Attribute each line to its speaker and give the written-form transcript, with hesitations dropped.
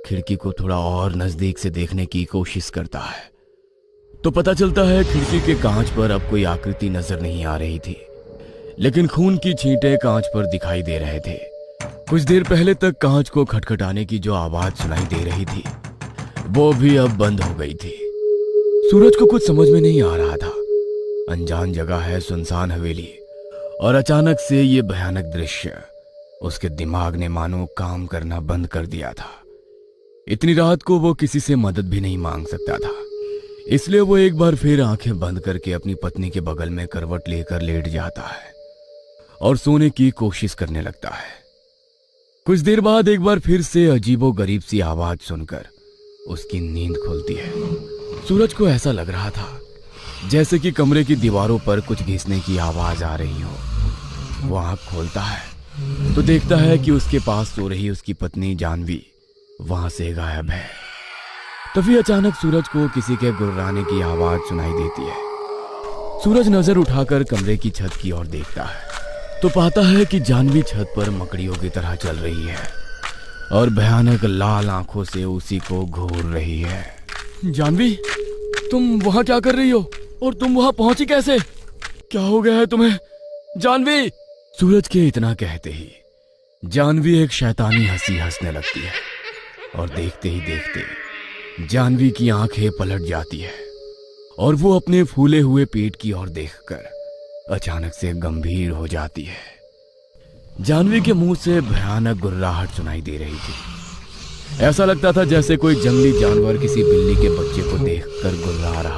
Speaker 1: खिड़की को थोड़ा और नजदीक से देखने की कोशिश करता है तो पता चलता है खिड़की के कांच पर अब कोई आकृति नजर नहीं आ रही थी, लेकिन खून की छींटें कांच पर दिखाई दे रहे थे। कुछ देर पहले तक कांच को खटखटाने की जो आवाज सुनाई दे रही थी वो भी अब बंद हो गई थी। सूरज को कुछ समझ में नहीं आ रहा था। अनजान जगह है, सुनसान हवेली, और अचानक से ये भयानक दृश्य उसके दिमाग ने मानो काम करना बंद कर दिया था। इतनी रात को वो किसी से मदद भी नहीं मांग सकता था, इसलिए वो एक बार फिर आंखें बंद करके अपनी पत्नी के बगल में करवट लेकर लेट जाता है और सोने की कोशिश करने लगता है। कुछ देर बाद एक बार फिर से अजीबोगरीब सी आवाज सुनकर उसकी नींद खुलती है। सूरज को ऐसा लग रहा था जैसे कि कमरे की दीवारों पर कुछ घिसने की आवाज आ रही हो। वो आंख खोलता है तो देखता है कि उसके पास सो रही उसकी पत्नी जानवी वहां से गायब है। तभी अचानक सूरज को किसी के गुर्राने की आवाज सुनाई देती है। सूरज नजर उठाकर कमरे की छत की ओर देखता है तो पाता है कि जानवी छत पर मकड़ियों की तरह चल रही है और भयानक लाल आंखों से उसी को घूर रही है। जानवी, तुम वहां क्या कर रही हो और तुम वहां पहुंची कैसे? क्या हो गया है तुम्हें जानवी? सूरज के इतना कहते ही जानवी एक शैतानी हंसी हंसने लगती है और देखते ही देखते जानवी की आंखें पलट जाती है और वो अपने फूले हुए पेट की ओर देखकर अचानक से गंभीर हो जाती है। जानवी के मुंह से भयानक गुर्राहट सुनाई दे रही थी। ऐसा लगता था जैसे कोई जंगली जानवर किसी बिल्ली के बच्चे को देखकर गुर्रा रहा।